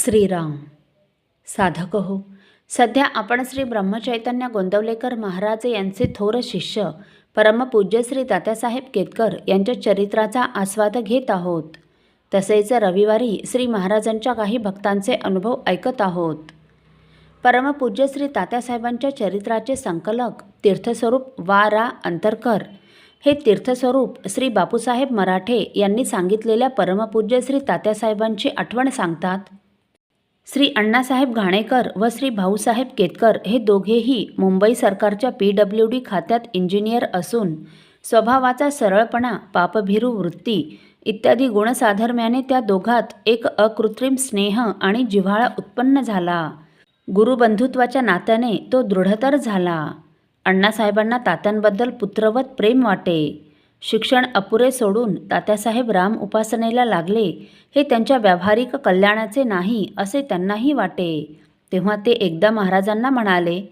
श्रीराम. साधक हो, सध्या आपण श्री ब्रह्मचैतन्य गोंदवलेकर महाराज यांचे थोर शिष्य परमपूज्य श्री तात्यासाहेब केतकर यांच्या चरित्राचा आस्वाद घेत आहोत. तसेच रविवारी श्री महाराजांच्या काही भक्तांचे अनुभव ऐकत आहोत. परमपूज्य श्री तात्यासाहेबांच्या चरित्राचे संकलक तीर्थस्वरूप वा रा अंतरकर हे तीर्थस्वरूप श्री बापूसाहेब मराठे यांनी सांगितलेल्या परमपूज्य श्री तात्यासाहेबांची आठवण सांगतात. श्री अण्णासाहेब घाणेकर व श्री भाऊसाहेब केतकर हे दोघेही मुंबई सरकारच्या PWD खात्यात इंजिनियर असून स्वभावाचा सरळपणा, पापभीरू वृत्ती इत्यादी गुणसाधर्म्याने त्या दोघात एक अकृत्रिम स्नेह आणि जिव्हाळा उत्पन्न झाला. गुरुबंधुत्वाच्या नात्याने तो दृढतर झाला. अण्णासाहेबांना तात्यांबद्दल पुत्रवत प्रेम वाटे. शिक्षण अपुरे सोडून तात्यासाहेब राम उपासनेला लागले हे त्यांच्या व्यावहारिक कल्याणाचे नाही असे त्यांनाही वाटे. तेव्हा ते एकदा महाराजांना म्हणाले,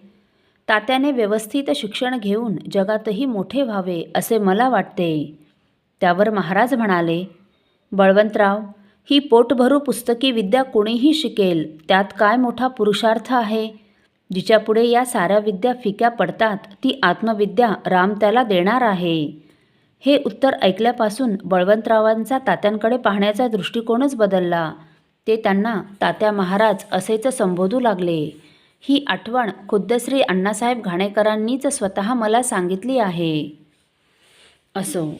तात्याने व्यवस्थित शिक्षण घेऊन जगातही मोठे व्हावे असे मला वाटते. त्यावर महाराज म्हणाले, बळवंतराव, ही पोटभरू पुस्तकी विद्या कोणीही शिकेल, त्यात काय मोठा पुरुषार्थ आहे. जिच्यापुढे या साऱ्या विद्या फिक्या पडतात ती आत्मविद्या राम त्याला देणार आहे. हे उत्तर ऐकल्यापासून बळवंतरावांचा तात्यांकडे पाहण्याचा दृष्टिकोनच बदलला. ते त्यांना तात्या महाराज असेच संबोधू लागले. ही आठवण खुद्द श्री अण्णासाहेब घाणेकरांनीच स्वतः मला सांगितली आहे. असो,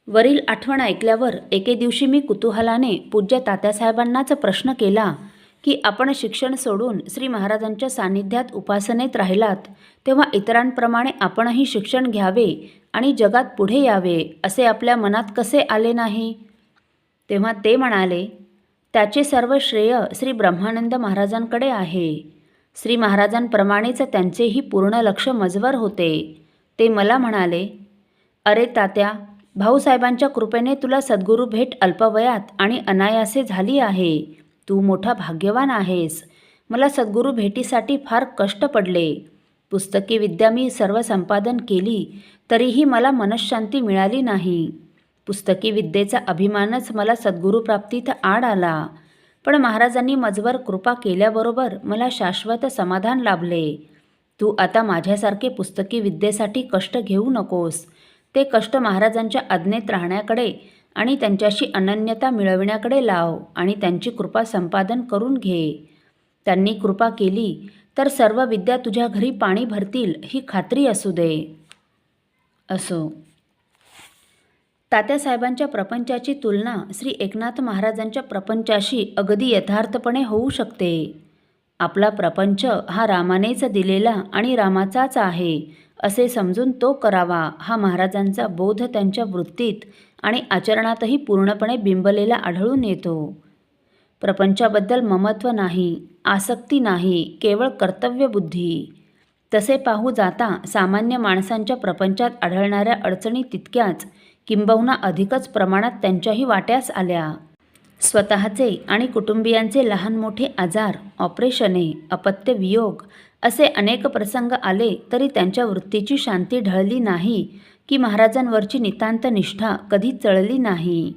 वरील आठवण ऐकल्यावर एके दिवशी मी कुतूहलाने पूज्य तात्यासाहेबांनाच प्रश्न केला की आपण शिक्षण सोडून श्री महाराजांच्या सान्निध्यात उपासनेत राहिलात तेव्हा इतरांप्रमाणे आपणही शिक्षण घ्यावे आणि जगात पुढे यावे असे आपल्या मनात कसे आले नाही. तेव्हा ते म्हणाले, त्याचे सर्व श्रेय श्री ब्रह्मानंद महाराजांकडे आहे. श्री महाराजांप्रमाणेच त्यांचेही पूर्ण लक्ष मजवर होते. ते मला म्हणाले, अरे तात्या, भाऊसाहेबांच्या कृपेने तुला सद्गुरू भेट अल्पवयात आणि अनायासे झाली आहे. तू मोठा भाग्यवान आहेस. मला सद्गुरू भेटीसाठी फार कष्ट पडले. पुस्तकी विद्या मी सर्व संपादन केली तरीही मला मनःशांती मिळाली नाही. पुस्तकी विद्येचा अभिमानच मला सद्गुरूप्राप्तीत आड आला. पण महाराजांनी मजवर कृपा केल्याबरोबर मला शाश्वत समाधान लाभले. तू आता माझ्यासारखे पुस्तकी विद्येसाठी कष्ट घेऊ नकोस. ते कष्ट महाराजांच्या आज्ञेत राहण्याकडे आणि त्यांच्याशी अनन्यता मिळविण्याकडे लाव आणि त्यांची कृपा संपादन करून घे. त्यांनी कृपा केली तर सर्व विद्या तुझ्या घरी पाणी भरतील ही खात्री असू दे. असो, तात्यासाहेबांच्या प्रपंचाची तुलना श्री एकनाथ महाराजांच्या प्रपंचाशी अगदी यथार्थपणे होऊ शकते. आपला प्रपंच हा रामानेच दिलेला आणि रामाचाच आहे असे समजून तो करावा हा महाराजांचा बोध त्यांच्या वृत्तीत आणि आचरणातही पूर्णपणे बिंबलेला आढळून येतो. प्रपंचाबद्दल ममत्व नाही, आसक्ती नाही, केवळ कर्तव्यबुद्धी. तसे पाहू जाता सामान्य माणसांच्या प्रपंचात आढळणाऱ्या अडचणी तितक्याच किंबहुना अधिकच प्रमाणात त्यांच्याही वाट्यास आल्या. स्वतःचे आणि कुटुंबियांचे लहान मोठे आजार, ऑपरेशने, अपत्य वियोग असे अनेक प्रसंग आले तरी त्यांच्या वृत्तीची शांती ढळली नाही की महाराजांवरची नितांत निष्ठा कधी चळली नाही.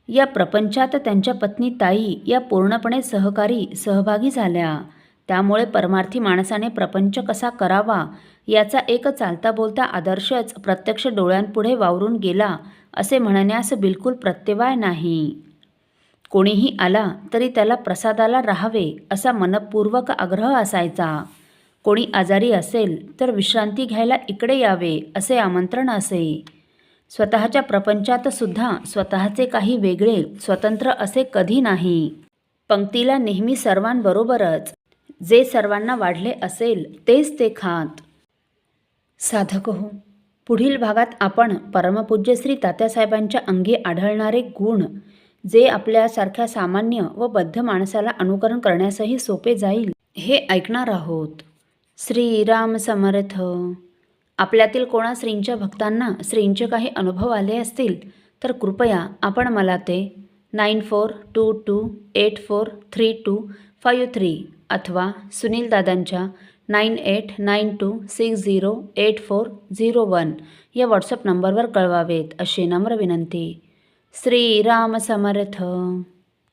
या प्रपंचात त्यांच्या पत्नी ताई या पूर्णपणे सहभागी झाल्या. त्यामुळे परमार्थी माणसाने प्रपंच कसा करावा याचा एक चालता बोलता आदर्शच प्रत्यक्ष डोळ्यांपुढे वावरून गेला असे म्हणण्यास बिलकुल प्रत्यवाय नाही. कोणीही आला तरी त्याला प्रसादाला राहावे असा मनपूर्वक आग्रह असायचा. कोणी आजारी असेल तर विश्रांती घ्यायला इकडे यावे असे आमंत्रण असे. स्वतःच्या प्रपंचात सुद्धा स्वतःचे काही वेगळे स्वतंत्र असे कधी नाही. पंक्तीला नेहमी सर्वांबरोबरच. जे सर्वांना वाढले असेल तेच ते खात. साधक हो, पुढील भागात आपण परमपूज्य श्री तात्यासाहेबांच्या अंगी आढळणारे गुण जे आपल्यासारख्या सामान्य व बद्ध माणसाला अनुकरण करण्यासही सोपे जाईल हे ऐकणार आहोत. श्रीराम समर्थ. आपल्यातील कोणा श्रींच्या भक्तांना श्रींचे काही अनुभव आले असतील तर कृपया आपण मला ते 9422843253 अथवा सुनील दादांच्या 9892608401 या व्हॉट्सअप नंबरवर कळवावेत अशी नम्र विनंती. श्रीराम समर्थ.